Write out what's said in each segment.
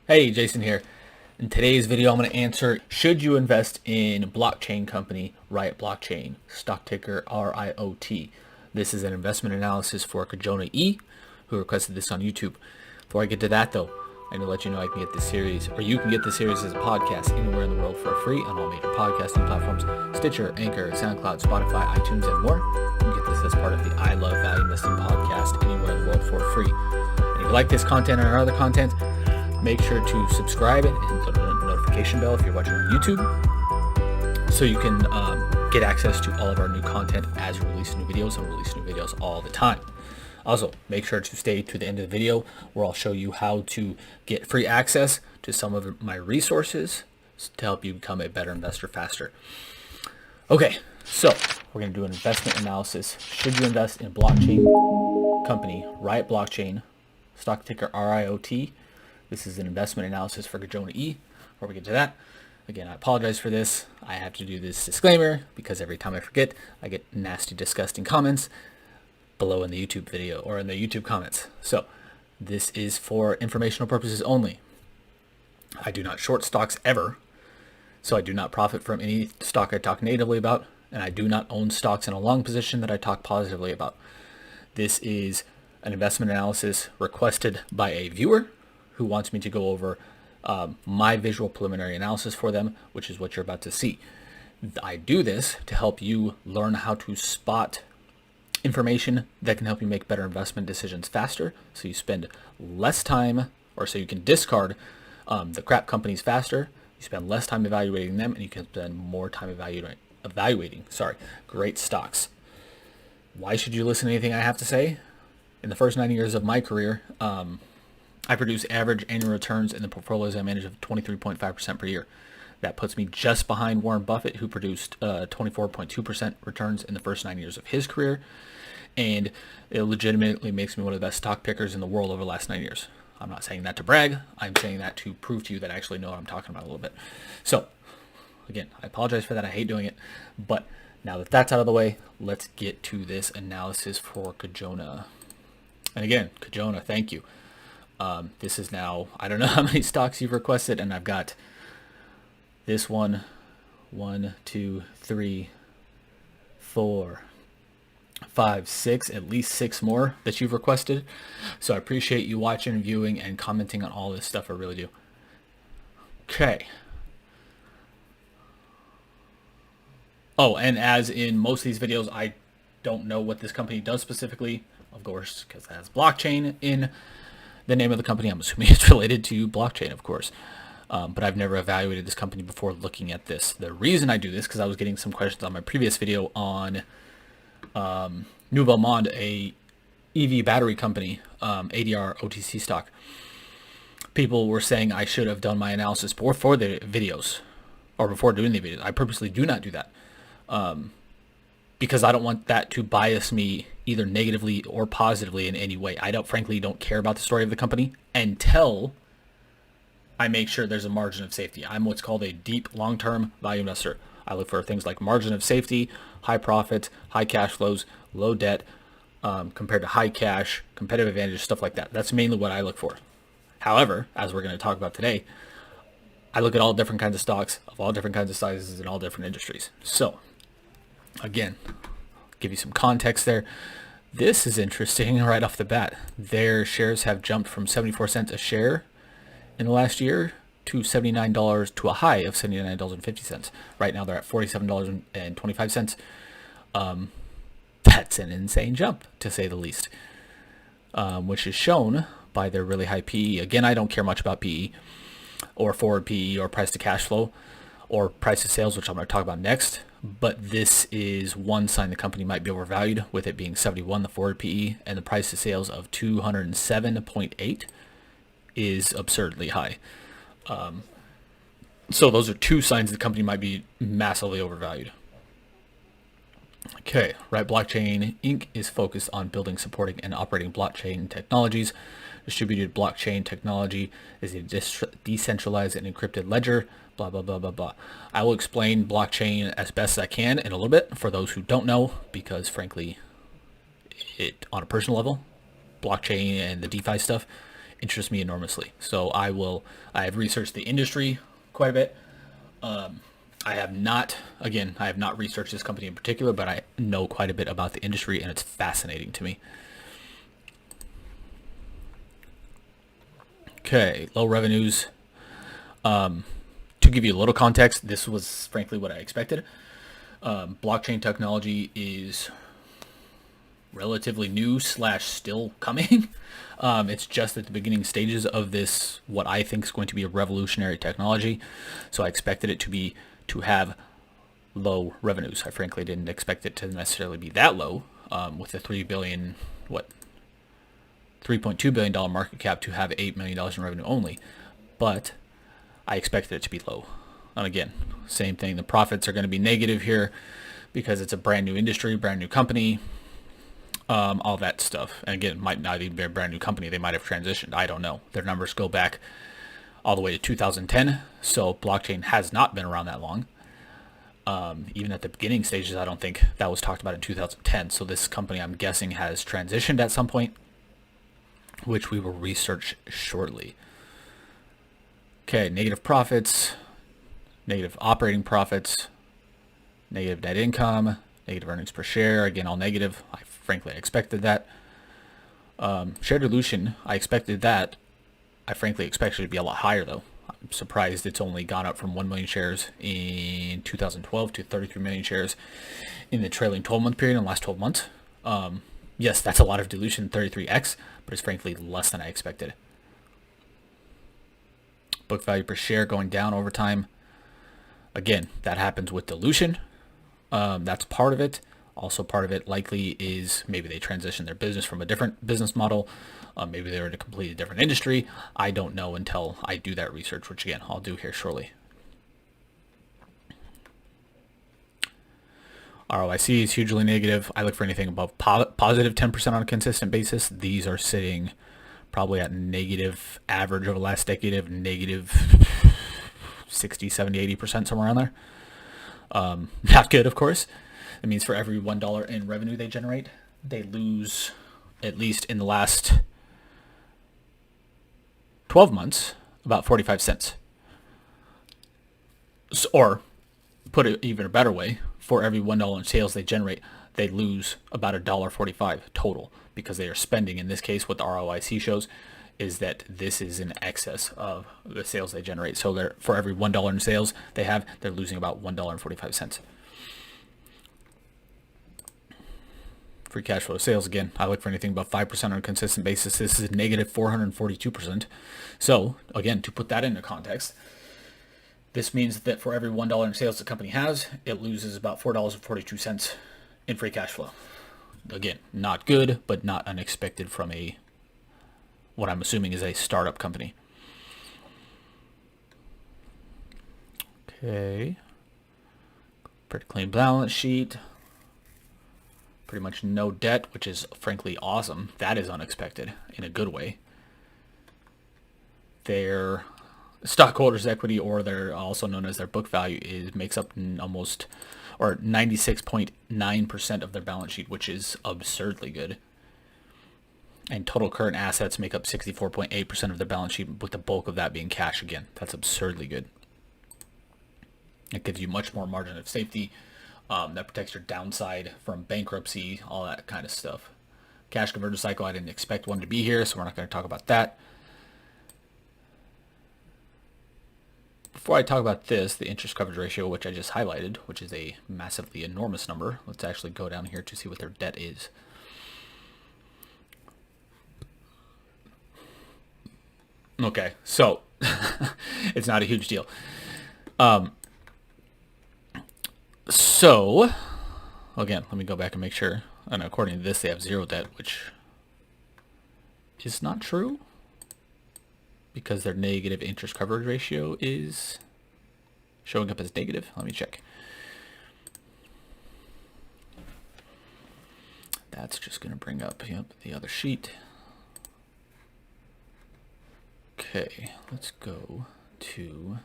Hey, Jason here. In today's video, I'm going to answer, should you invest in blockchain company Riot Blockchain, stock ticker RIOT? This is an investment analysis for Kejonah E, who requested this on YouTube. Before I get to that though, I need to let you know I can get this series, or you can get this series as a podcast anywhere in the world for free on all major podcasting platforms, Stitcher, Anchor, SoundCloud, Spotify, iTunes, and more. You can get this as part of the I Love Value Investing podcast anywhere in the world for free. And if you like this content or our other content, make sure to subscribe and put a notification bell if you're watching on YouTube so you can get access to all of our new content as we release new videos, and release new videos all the time. Also, make sure to stay to the end of the video where I'll show you how to get free access to some of my resources to help you become a better investor faster. Okay, so we're going to do an investment analysis. Should you invest in blockchain company Riot Blockchain, stock ticker RIOT? This is an investment analysis for Kejonah E. Before we get to that, again, I apologize for this. I have to do this disclaimer because every time I forget, I get nasty, disgusting comments below in the YouTube video or in the YouTube comments. So this is for informational purposes only. I do not short stocks ever, so I do not profit from any stock I talk negatively about, and I do not own stocks in a long position that I talk positively about. This is an investment analysis requested by a viewer who wants me to go over my visual preliminary analysis for them, which is what you're about to see. I do this to help you learn how to spot information that can help you make better investment decisions faster, so you spend less time, or so you can discard the crap companies faster. You spend less time evaluating them, and you can spend more time evaluating great stocks. Why should you listen to anything I have to say? In the first 9 years of my career, I produce average annual returns in the portfolios I manage of 23.5% per year. That puts me just behind Warren Buffett, who produced 24.2% returns in the first 9 years of his career. And it legitimately makes me one of the best stock pickers in the world over the last 9 years. I'm not saying that to brag. I'm saying that to prove to you that I actually know what I'm talking about a little bit. So, again, I apologize for that. I hate doing it. But now that that's out of the way, let's get to this analysis for Kejonah. And again, Kejonah, thank you. This is now, I don't know how many stocks you've requested, and I've got this one, 2, 3, 4, 5, 6, at least 6 more that you've requested. So I appreciate you watching, viewing, and commenting on all this stuff. I really do. Okay. Oh, and as in most of these videos, I don't know what this company does specifically, of course, because it has blockchain in the name of the company. I'm assuming it's related to blockchain, of course. But I've never evaluated this company before looking at this. The reason I do this, because I was getting some questions on my previous video on New Belmont, a EV battery company, ADR OTC stock. People were saying I should have done my analysis before the videos, or before doing the videos. I purposely do not do that. Because I don't want that to bias me either negatively or positively in any way. I frankly don't care about the story of the company until I make sure there's a margin of safety. I'm what's called a deep long-term value investor. I look for things like margin of safety, high profits, high cash flows, low debt, compared to high cash, competitive advantage, stuff like that. That's mainly what I look for. However, as we're going to talk about today, I look at all different kinds of stocks of all different kinds of sizes in all different industries. So, again, give you some context there. This is interesting right off the bat. Their shares have jumped from 74 cents a share in the last year to $79 to a high of $79.50. Right now they're at $47.25. That's an insane jump, to say the least, which is shown by their really high PE. Again, I don't care much about PE or forward PE or price to cash flow or price to sales, which I'm going to talk about next. But this is one sign the company might be overvalued, with it being 71, the forward PE, and the price to sales of 207.8 is absurdly high. So those are two signs the company might be massively overvalued. Okay, Riot Blockchain Inc. is focused on building, supporting, and operating blockchain technologies. Distributed blockchain technology is a decentralized and encrypted ledger, blah, blah, blah, blah, blah. I will explain blockchain as best as I can in a little bit for those who don't know, because frankly, on a personal level, blockchain and the DeFi stuff, interests me enormously. So I have researched the industry quite a bit. I have not researched this company in particular, but I know quite a bit about the industry, and it's fascinating to me. Okay, low revenues. To give you a little context, this was frankly what I expected. Blockchain technology is relatively new / still coming. It's just at the beginning stages of this, what I think is going to be a revolutionary technology. So I expected it to have low revenues. I frankly didn't expect it to necessarily be that low, with a $3.2 billion market cap to have $8 million in revenue only. But I expected it to be low. And again, same thing. The profits are going to be negative here because it's a brand new industry, brand new company, all that stuff. And again, it might not even be a brand new company. They might have transitioned. I don't know. Their numbers go back all the way to 2010. So blockchain has not been around that long. Even at the beginning stages, I don't think that was talked about in 2010. So this company, I'm guessing, has transitioned at some point, which we will research shortly. Okay, negative profits, negative operating profits, negative net income, negative earnings per share. Again, all negative. I frankly expected that. Share dilution, I expected that. I frankly expected it to be a lot higher, though. I'm surprised it's only gone up from 1 million shares in 2012 to 33 million shares in the trailing 12-month period in the last 12 months. Yes, that's a lot of dilution, 33x, but it's frankly less than I expected. Book value per share going down over time. Again, that happens with dilution. That's part of it. Also, part of it likely is maybe they transition their business from a different business model. Maybe they're in a completely different industry. I don't know until I do that research, which again, I'll do here shortly. ROIC is hugely negative. I look for anything above positive 10% on a consistent basis. These are sitting probably at negative average over the last decade of negative 60, 70, 80%, somewhere around there. Not good, of course. It means for every $1 in revenue they generate, they lose, at least in the last 12 months, about 45 cents. Or, put it even a better way, for every $1 in sales they generate, they lose about $1.45 total, because they are spending, in this case, what the ROIC shows is that this is in excess of the sales they generate. So they're, for every $1 in sales they have, they're losing about $1.45. Free cash flow sales, again, I look for anything above 5% on a consistent basis. This is negative 442%. So, again, to put that into context, this means that for every $1 in sales the company has, it loses about $4.42 in free cash flow. Again, not good, but not unexpected from what I'm assuming is a startup company. Okay. Pretty clean balance sheet. Pretty much no debt, which is frankly awesome. That is unexpected in a good way. Their stockholders' equity, or they're also known as their book value, makes up almost, or 96.9% of their balance sheet, which is absurdly good. And total current assets make up 64.8% of their balance sheet, with the bulk of that being cash. Again, that's absurdly good. It gives you much more margin of safety. That protects your downside from bankruptcy, all that kind of stuff. Cash conversion cycle, I didn't expect one to be here, so we're not going to talk about that. Before I talk about this, the interest coverage ratio, which I just highlighted, which is a massively enormous number, let's actually go down here to see what their debt is. Okay, so it's not a huge deal. So, again, let me go back and make sure. And according to this, they have zero debt, which is not true, because their negative interest coverage ratio is showing up as negative. Let me check. That's just going to bring up the other sheet. Okay, let's go to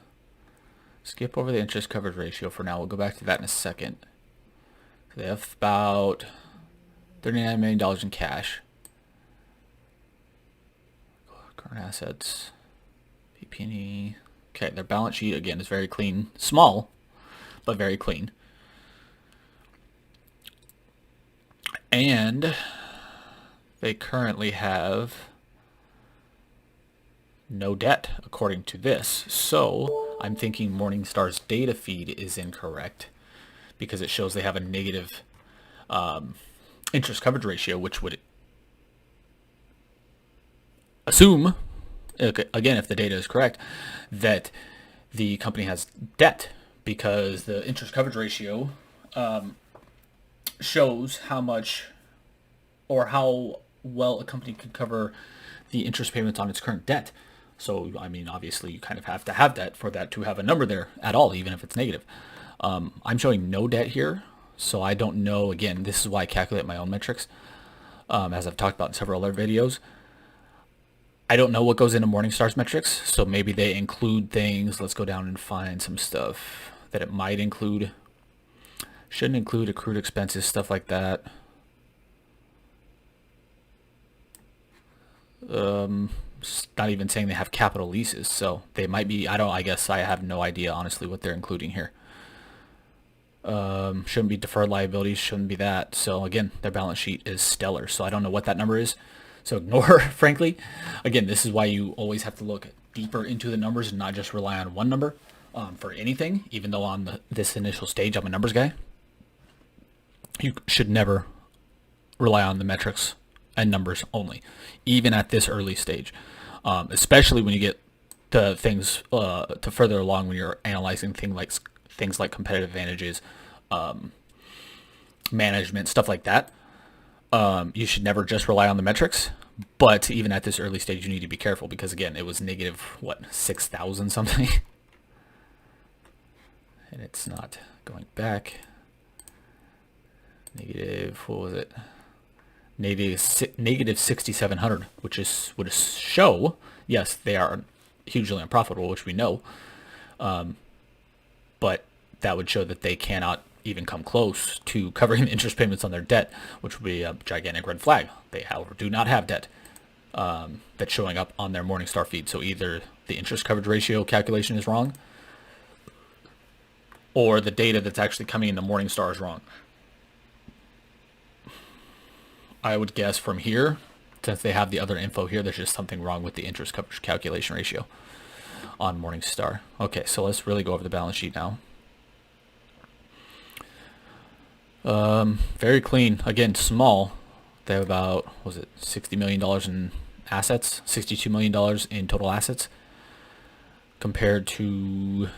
skip over the interest coverage ratio for now. We'll go back to that in a second. So they have about $39 million in cash. Current assets, PP&E. Okay, their balance sheet again is very clean, small, but very clean. And they currently have no debt according to this. So I'm thinking Morningstar's data feed is incorrect because it shows they have a negative interest coverage ratio, which would assume, again, if the data is correct, that the company has debt, because the interest coverage ratio shows how much or how well a company could cover the interest payments on its current debt. So, I mean, obviously you kind of have to have debt for that to have a number there at all, even if it's negative. I'm showing no debt here, so I don't know. Again, this is why I calculate my own metrics, as I've talked about in several other videos. I don't know what goes into Morningstar's metrics, so maybe they include things. Let's go down and find some stuff that it might include. Shouldn't include accrued expenses, stuff like that. It's not even saying they have capital leases, so they might be. I guess I have no idea honestly what they're including here. Shouldn't be deferred liabilities, shouldn't be that. So again, their balance sheet is stellar, so I don't know what that number is, so ignore frankly. Again, this is why you always have to look deeper into the numbers and not just rely on one number for anything. Even though on this initial stage I'm a numbers guy, you should never rely on the metrics and numbers only, even at this early stage, especially when you get to things to further along, when you're analyzing things like competitive advantages, management, stuff like that. You should never just rely on the metrics, but even at this early stage you need to be careful, because again, it was negative, what, 6,000 something, and it's not going back. Negative, what was it? Negative 6,700, which would show, yes, they are hugely unprofitable, which we know, but that would show that they cannot even come close to covering the interest payments on their debt, which would be a gigantic red flag. They, however, do not have debt that's showing up on their Morningstar feed. So either the interest coverage ratio calculation is wrong, or the data that's actually coming into Morningstar is wrong. I would guess from here, since they have the other info here, there's just something wrong with the interest coverage calculation ratio on Morningstar. Okay, so let's really go over the balance sheet now. Very clean. Again, small. They have about, what was it, $60 million in assets, $62 million in total assets, compared to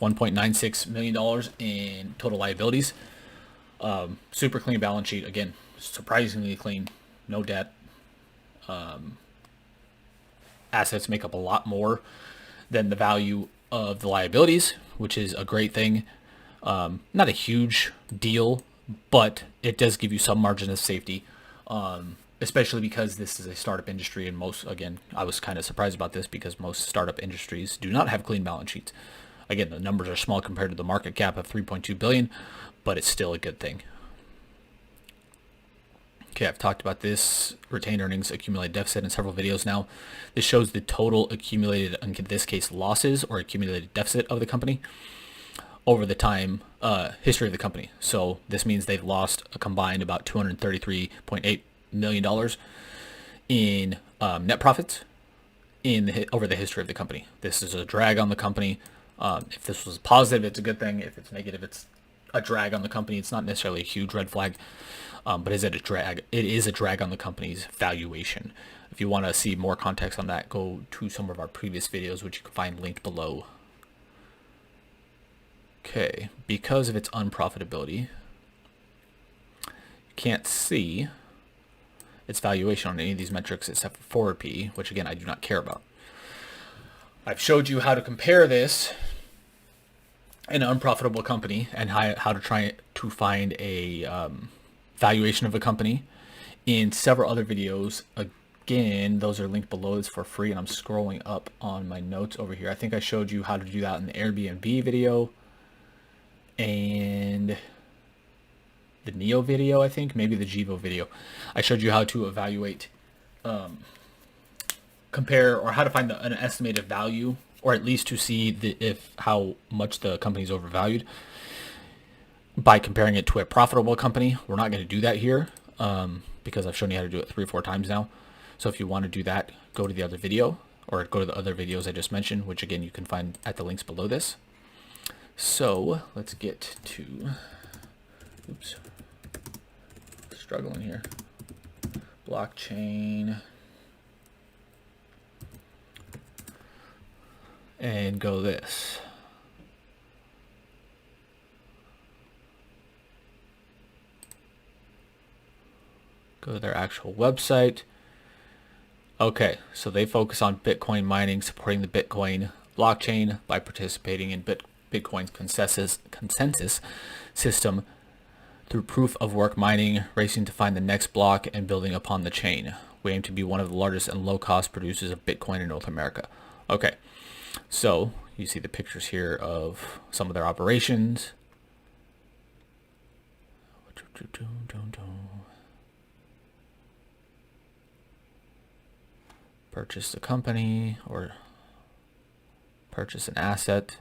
$1.96 million in total liabilities. Super clean balance sheet. Again, surprisingly clean. No debt. Assets make up a lot more than the value of the liabilities, which is a great thing. Not a huge deal, but it does give you some margin of safety, especially because this is a startup industry, and again, I was kind of surprised about this because most startup industries do not have clean balance sheets. Again, the numbers are small compared to the market cap of 3.2 billion, but it's still a good thing. Okay, I've talked about this retained earnings accumulated deficit in several videos now. This shows the total accumulated, in this case, losses or accumulated deficit of the company over the time history of the company. So this means they've lost a combined about $233.8 million in net profits over the history of the company. This is a drag on the company. If this was positive, it's a good thing. If it's negative, it's a drag on the company. It's not necessarily a huge red flag, but is it a drag? It is a drag on the company's valuation. If you want to see more context on that, go to some of our previous videos, which you can find linked below. Okay, because of its unprofitability, you can't see its valuation on any of these metrics except for forward PE, which again, I do not care about. I've showed you how to compare this in an unprofitable company and how to try to find a valuation of a company in several other videos. Again, those are linked below. It's for free, and I'm scrolling up on my notes over here. I think I showed you how to do that in the Airbnb video and the Neo video, I think, maybe the Jivo video. I showed you how to evaluate compare, or how to find an estimated value, or at least to see if how much the company is overvalued by comparing it to a profitable company. We're not going to do that here because I've shown you how to do it 3 or 4 times now. So if you want to do that, go to the other video or go to the other videos I just mentioned, which again you can find at the links below this. So let's get to, oops, struggling here. Blockchain. And go this. Go to their actual website. Okay, so they focus on Bitcoin mining, supporting the Bitcoin blockchain by participating in Bitcoin's consensus system through proof of work mining, racing to find the next block, and building upon the chain. We aim to be one of the largest and low-cost producers of Bitcoin in North America. Okay, so you see the pictures here of some of their operations. Purchase the company or purchase an asset.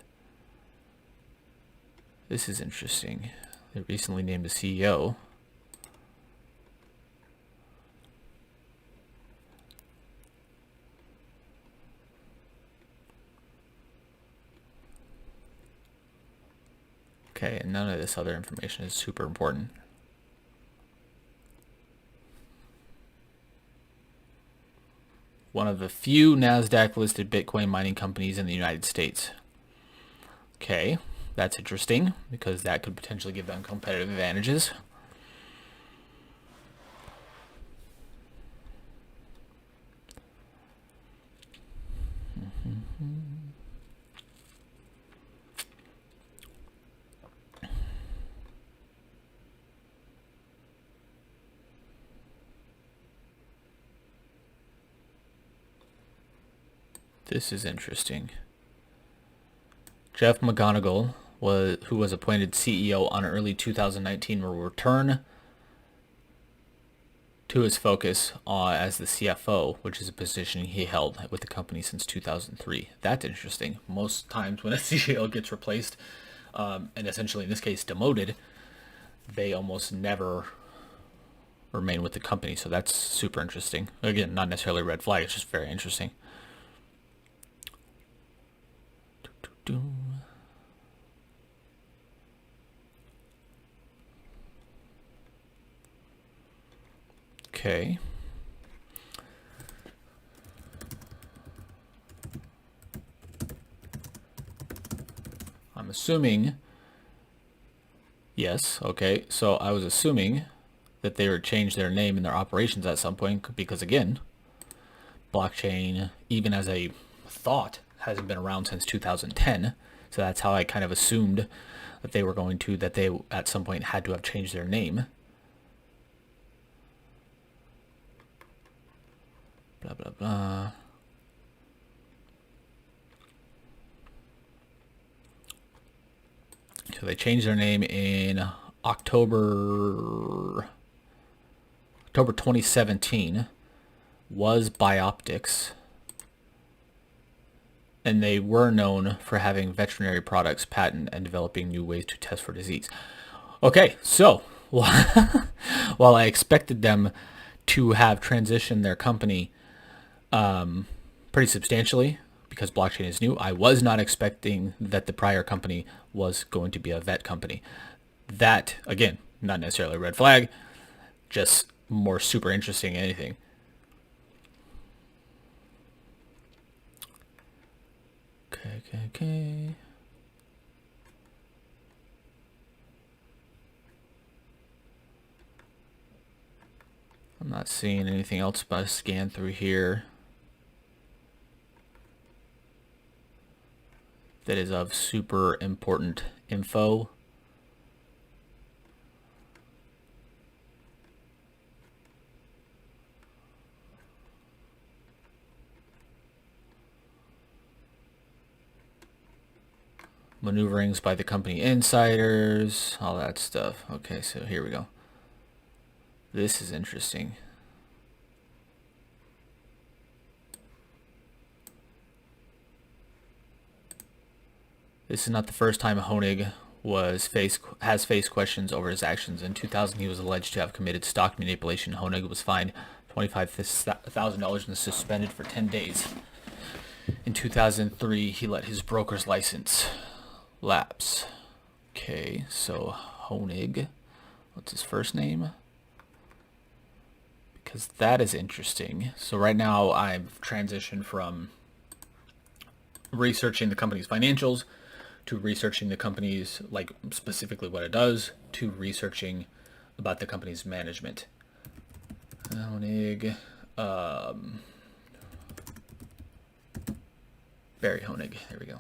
This is interesting. They recently named a CEO. Okay, and none of this other information is super important. One of the few NASDAQ-listed Bitcoin mining companies in the United States. Okay, that's interesting because that could potentially give them competitive advantages. This is interesting. Jeff McGonigal, who was appointed CEO on early 2019, will return to his focus as the CFO, which is a position he held with the company since 2003. That's interesting. Most times when a CEO gets replaced, and essentially in this case demoted, they almost never remain with the company. So that's super interesting. Again, not necessarily a red flag. It's just very interesting. Okay. I'm assuming, yes, okay, so I was assuming that they would change their name and their operations at some point because, again, blockchain, even as a thought, hasn't been around since 2010. So that's how I kind of assumed that they were going to, that they at some point had to have changed their name. Blah, blah, blah. So they changed their name in October 2017, was Bioptics. And they were known for having veterinary products patent and developing new ways to test for disease. Okay, so while I expected them to have transitioned their company pretty substantially because blockchain is new, I was not expecting that the prior company was going to be a vet company. That, again, not necessarily a red flag, just more super interesting than anything. Okay. I'm not seeing anything else but a scan through here that is of super important info. Maneuverings by the company insiders, all that stuff. Okay, so here we go. This is interesting. This is not the first time Honig has faced questions over his actions. In 2000, he was alleged to have committed stock manipulation. Honig was fined $25,000 and suspended for 10 days. In 2003, he let his broker's license lapse. Okay, so Honig, what's his first name? Because that is interesting. So right now I've transitioned from researching the company's financials to researching the company's, like, specifically what it does, to researching about the company's management. Honig, Barry Honig, there we go.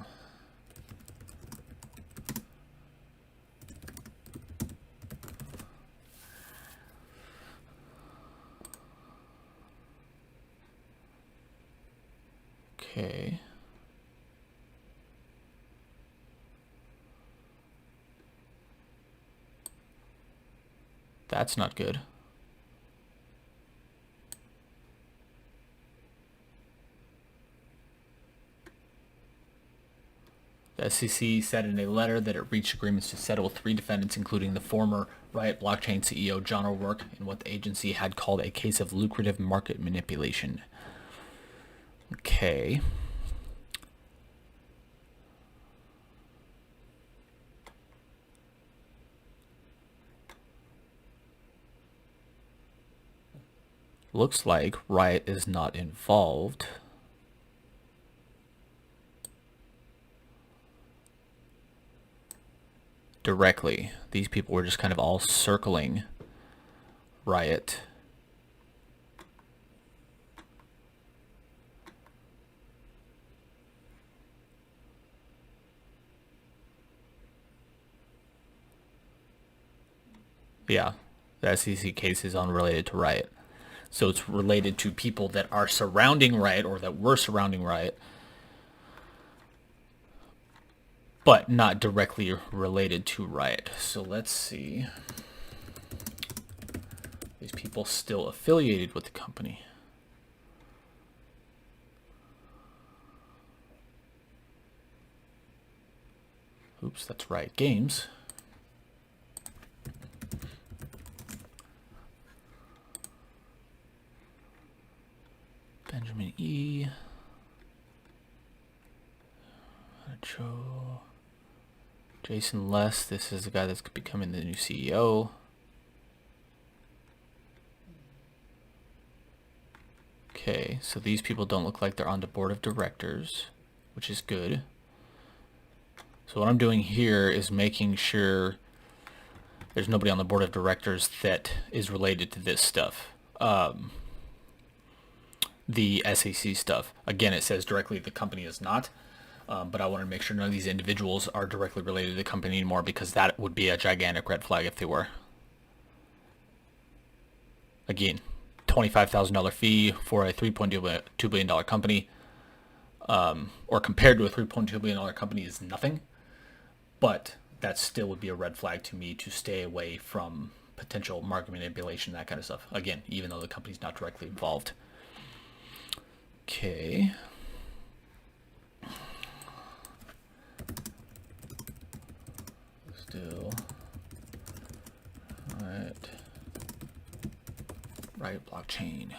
Okay. That's not good. The SEC said in a letter that it reached agreements to settle 3 defendants, including the former Riot Blockchain CEO John O'Rourke, in what the agency had called a case of lucrative market manipulation. Okay. Looks like Riot is not involved. Directly. These people were just kind of all circling Riot. Yeah, the SEC case is unrelated to Riot. So it's related to people that are surrounding Riot or that were surrounding Riot, but not directly related to Riot. So let's see. These people still affiliated with the company. Oops, that's Riot Games. Benjamin E. Joe. Jason Less. This is the guy that's becoming the new CEO. Okay, so these people don't look like they're on the board of directors, which is good. So what I'm doing here is making sure there's nobody on the board of directors that is related to this stuff. The SEC stuff. Again, it says directly the company is not, but I want to make sure none of these individuals are directly related to the company anymore, because that would be a gigantic red flag if they were. Again, $25,000 fee for a $3.2 billion company, or compared to a $3.2 billion company is nothing, but that still would be a red flag to me to stay away from potential market manipulation, that kind of stuff. Again, even though the company's not directly involved. Okay. Still. Alright. Riot Blockchain.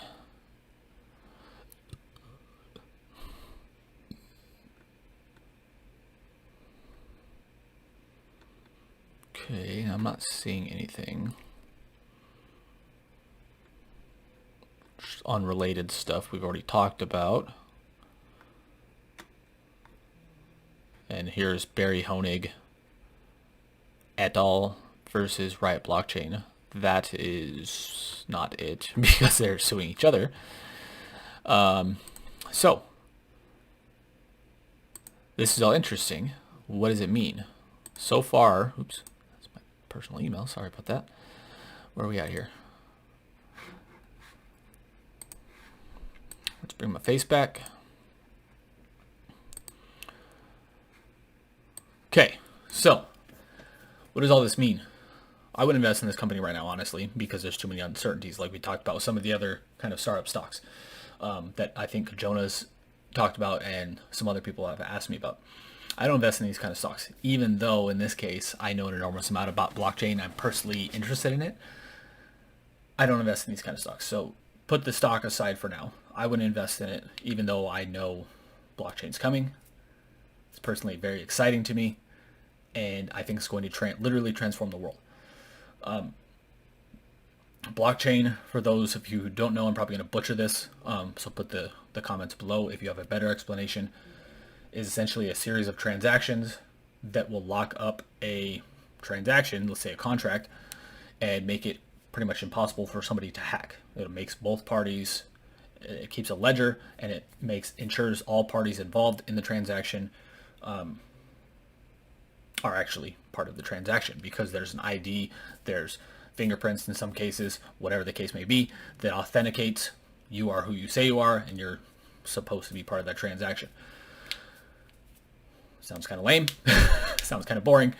Okay, I'm not seeing anything. Just unrelated stuff we've already talked about. And here's Barry Honig et al. Versus Riot Blockchain. That is not it, because they're suing each other. So this is all interesting. What does it mean? So far, oops, that's my personal email. Sorry about that. Where are we at here? Let's bring my face back. Okay, so what does all this mean? I would invest in this company right now, honestly, because there's too many uncertainties, like we talked about with some of the other kind of startup stocks that I think Kejonah's talked about and some other people have asked me about. I don't invest in these kind of stocks, even though in this case I know an enormous amount about blockchain. I'm personally interested in it. I don't invest in these kind of stocks. So put the stock aside for now. I wouldn't invest in it, even though I know blockchain's coming. It's personally very exciting to me, and I think it's going to literally transform the world. Blockchain, for those of you who don't know, I'm probably going to butcher this, so put the comments below if you have a better explanation, is essentially a series of transactions that will lock up a transaction, let's say a contract, and make it pretty much impossible for somebody to hack. It makes both parties, it keeps a ledger, and it ensures all parties involved in the transaction are actually part of the transaction, because there's an ID, there's fingerprints in some cases, whatever the case may be, that authenticates you are who you say you are, and you're supposed to be part of that transaction. Sounds kind of lame. Sounds kind of boring.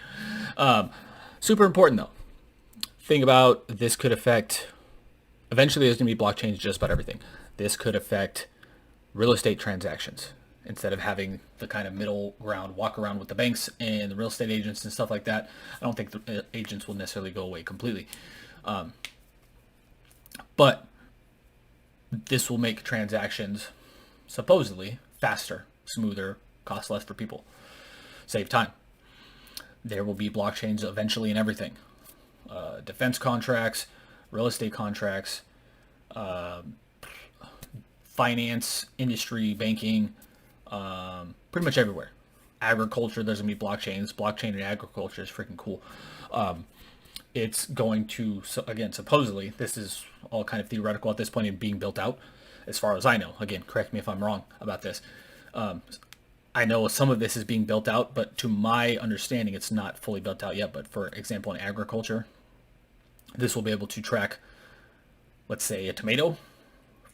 Super important though. Think about this could affect, eventually there's going to be blockchains just about everything. This could affect real estate transactions. Instead of having the kind of middle ground walk around with the banks and the real estate agents and stuff like that, I don't think the agents will necessarily go away completely. But this will make transactions supposedly faster, smoother, cost less for people, save time. There will be blockchains eventually in everything. Defense contracts, real estate contracts, finance, industry, banking, pretty much everywhere. Agriculture, there's gonna be blockchains. Blockchain in agriculture is freaking cool. It's going to, again, supposedly, this is all kind of theoretical at this point and being built out, as far as I know. Again, correct me if I'm wrong about this. I know some of this is being built out, but to my understanding, it's not fully built out yet. But for example, in agriculture, this will be able to track, let's say, a tomato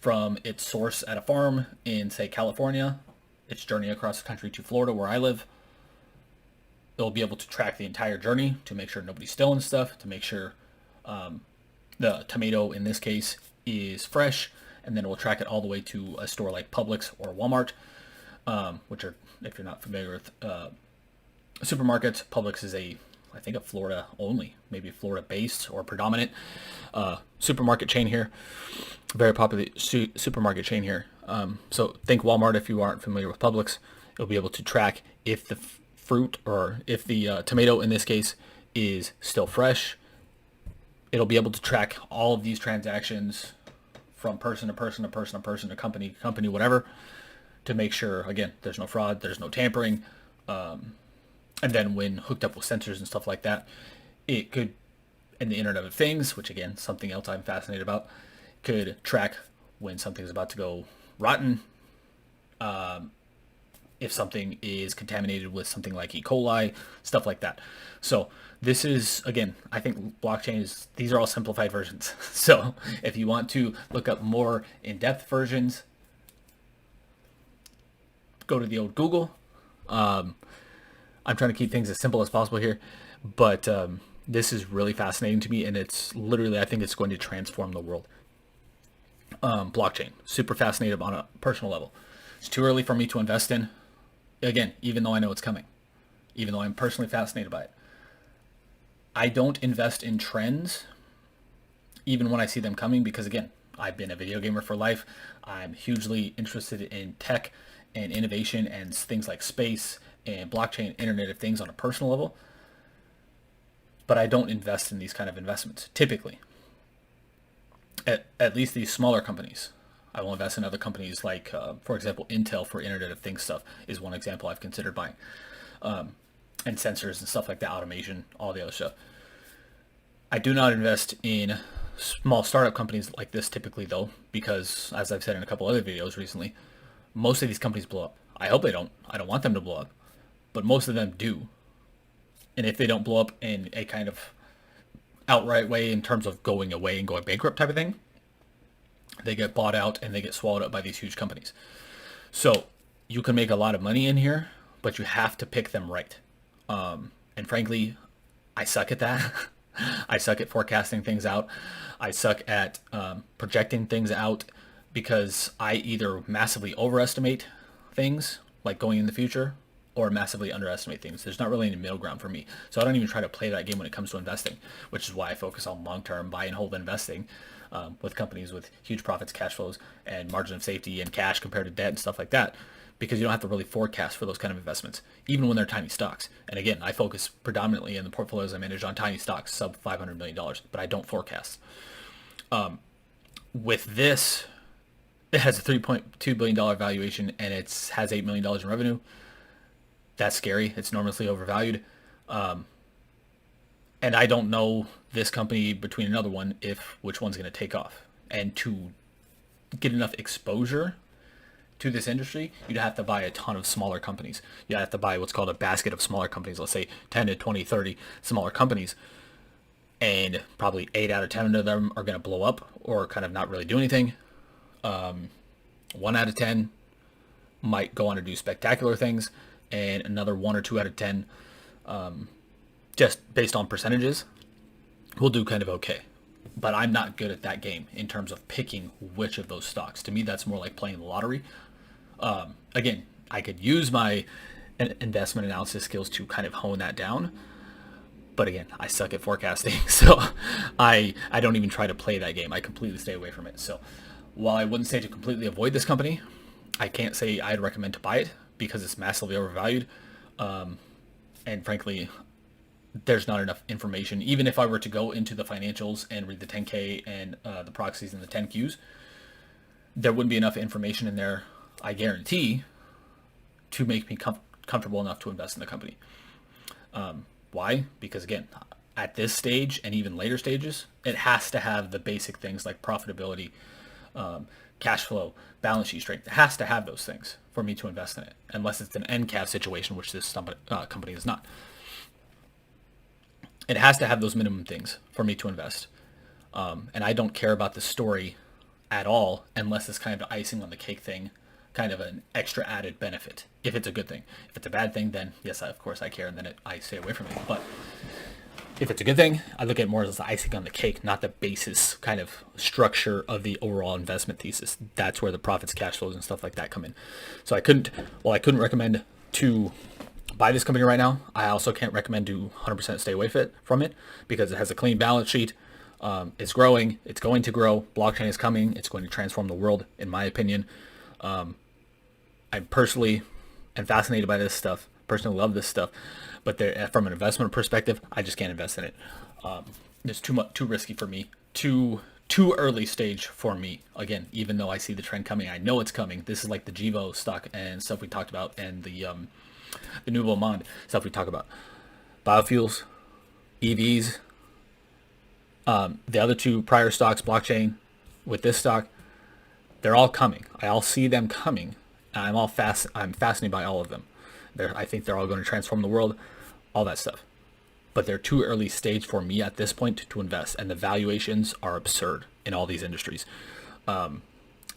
from its source at a farm in, say, California, its journey across the country to Florida, where I live. It'll be able to track the entire journey to make sure nobody's stealing stuff, to make sure the tomato in this case is fresh, and then it will track it all the way to a store like Publix or Walmart, which are, if you're not familiar with supermarkets, Publix is I think a Florida only, maybe Florida based or predominant supermarket chain here. Very popular supermarket chain here. So think Walmart if you aren't familiar with Publix. It'll be able to track if the fruit, or if the tomato in this case is still fresh. It'll be able to track all of these transactions from person to person to person to person to company, whatever, to make sure, again, there's no fraud, there's no tampering. And then when hooked up with sensors and stuff like that, it could, in the Internet of Things, which again, something else I'm fascinated about, could track when something's about to go rotten, if something is contaminated with something like E. coli, stuff like that. So this is, again, I think blockchain these are all simplified versions. So if you want to look up more in-depth versions, go to the old Google. I'm trying to keep things as simple as possible here, but this is really fascinating to me, and it's literally, I think it's going to transform the world. Blockchain, super fascinated on a personal level. It's too early for me to invest in, again, even though I know it's coming, even though I'm personally fascinated by it. I don't invest in trends, even when I see them coming, because again, I've been a video gamer for life. I'm hugely interested in tech and innovation and things like space and blockchain, Internet of Things on a personal level. But I don't invest in these kind of investments, typically. At least these smaller companies. I will invest in other companies like, for example, Intel for Internet of Things stuff is one example I've considered buying. And sensors and stuff like that, automation, all the other stuff. I do not invest in small startup companies like this typically, though, because as I've said in a couple other videos recently, most of these companies blow up. I hope they don't. I don't want them to blow up, but most of them do. And if they don't blow up in a kind of outright way in terms of going away and going bankrupt type of thing, they get bought out and they get swallowed up by these huge companies. So you can make a lot of money in here, but you have to pick them right. And frankly, I suck at that. I suck at forecasting things out. I suck at projecting things out, because I either massively overestimate things, like going in the future, or massively underestimate things. There's not really any middle ground for me. So I don't even try to play that game when it comes to investing, which is why I focus on long-term buy and hold investing with companies with huge profits, cash flows, and margin of safety and cash compared to debt and stuff like that, because you don't have to really forecast for those kind of investments, even when they're tiny stocks. And again, I focus predominantly in the portfolios I manage on tiny stocks, sub $500 million, but I don't forecast. With this, it has a $3.2 billion valuation and it has $8 million in revenue. That's scary. It's enormously overvalued. And I don't know this company between another one if which one's going to take off. And to get enough exposure to this industry, you'd have to buy a ton of smaller companies. You'd have to buy what's called a basket of smaller companies, let's say 10 to 20, 30 smaller companies. And probably 8 out of 10 of them are going to blow up or kind of not really do anything. 1 out of 10 might go on to do spectacular things, and another 1 or 2 out of 10, just based on percentages, will do kind of okay. But I'm not good at that game in terms of picking which of those stocks. To me, that's more like playing the lottery. Again, I could use my investment analysis skills to kind of hone that down. But again, I suck at forecasting, so I don't even try to play that game. I completely stay away from it. So while I wouldn't say to completely avoid this company, I can't say I'd recommend to buy it because it's massively overvalued. And frankly, there's not enough information. Even if I were to go into the financials and read the 10K and the proxies and the 10Qs, there wouldn't be enough information in there, I guarantee, to make me comfortable enough to invest in the company. Why? Because again, at this stage and even later stages, it has to have the basic things like profitability, cash flow, balance sheet strength. It has to have those things for me to invest in it, unless it's an NCAV situation, which this company is not. It has to have those minimum things for me to invest. And I don't care about the story at all unless it's kind of the icing on the cake thing, kind of an extra added benefit, if it's a good thing. If it's a bad thing, then yes, of course I care, and then I stay away from it. But if it's a good thing, I look at it more as the icing on the cake, not the basis kind of structure of the overall investment thesis. That's where the profits, cash flows, and stuff like that come in. So I couldn't recommend to buy this company right now, I also can't recommend to 100% stay away from it because it has a clean balance sheet. It's growing. It's going to grow. Blockchain is coming. It's going to transform the world, in my opinion. I personally am fascinated by this stuff. Personally love this stuff, but from an investment perspective, I just can't invest in it. It's too risky for me. Too early stage for me. Again, even though I see the trend coming, I know it's coming. This is like the Jivo stock and stuff we talked about, and the Nouveau Monde stuff we talk about. Biofuels, EVs, the other two prior stocks, blockchain, with this stock, they're all coming. I all see them coming. I'm fascinated by all of them. I think they're all going to transform the world, all that stuff. But they're too early stage for me at this point to invest, and the valuations are absurd in all these industries.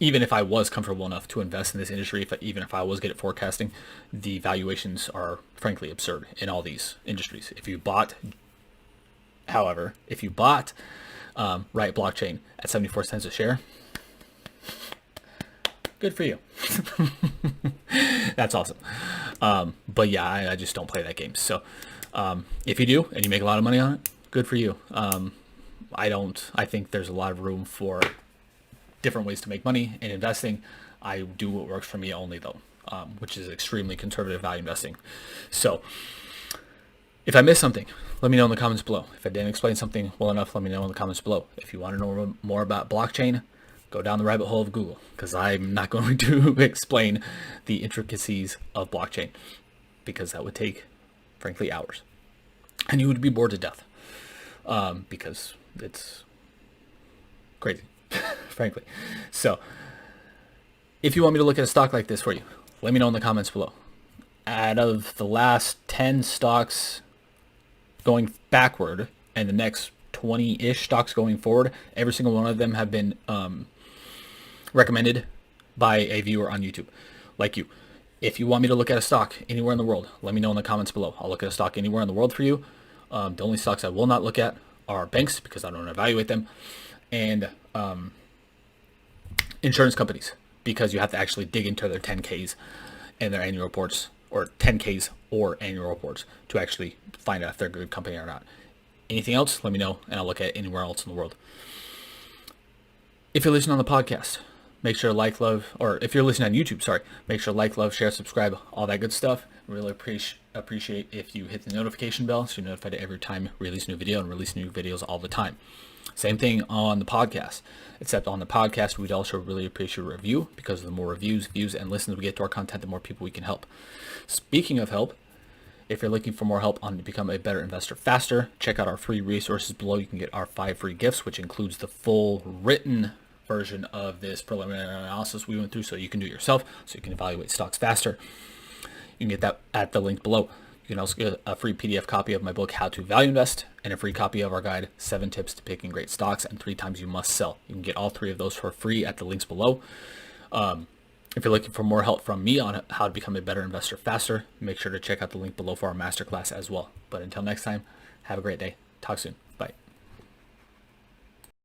Even if I was comfortable enough to invest in this industry, even if I was good at forecasting, the valuations are frankly absurd in all these industries. If you bought Riot Blockchain at 74 cents a share, good for you. That's awesome. But yeah, I just don't play that game. So if you do and you make a lot of money on it, good for you. I think there's a lot of room for different ways to make money in investing. I do what works for me only though, which is extremely conservative value investing. So if I missed something, let me know in the comments below. If I didn't explain something well enough, let me know in the comments below. If you want to know more about blockchain, go down the rabbit hole of Google, because I'm not going to explain the intricacies of blockchain, because that would take, frankly, hours. And you would be bored to death, because it's crazy, frankly. So if you want me to look at a stock like this for you, let me know in the comments below. Out of the last 10 stocks going backward and the next 20-ish stocks going forward, every single one of them have been recommended by a viewer on YouTube like you. If you want me to look at a stock anywhere in the world, let me know in the comments below. I'll look at a stock anywhere in the world for you. The only stocks I will not look at are banks, because I don't evaluate them, and insurance companies, because you have to actually dig into their 10Ks and their annual reports or 10Ks or annual reports to actually find out if they're a good company or not. Anything else, let me know, and I'll look at anywhere else in the world. If you're listening on the podcast, make sure to like, love, or if you're listening on YouTube, sorry, make sure to like, love, share, subscribe, all that good stuff. Really appreciate if you hit the notification bell so you're notified every time we release a new video, and release new videos all the time. Same thing on the podcast, except on the podcast, we'd also really appreciate a review, because the more reviews, views, and listens we get to our content, the more people we can help. Speaking of help, if you're looking for more help on to become a better investor faster, check out our free resources below. You can get our 5 free gifts, which includes the full written version of this preliminary analysis we went through, so you can do it yourself, so you can evaluate stocks faster. You can get that at the link below. You can also get a free PDF copy of my book, How to Value Invest, and a free copy of our guide, 7 Tips to Picking Great Stocks and 3 Times You Must Sell. You can get all 3 of those for free at the links below. If you're looking for more help from me on how to become a better investor faster, make sure to check out the link below for our masterclass as well. But until next time, have a great day. Talk soon.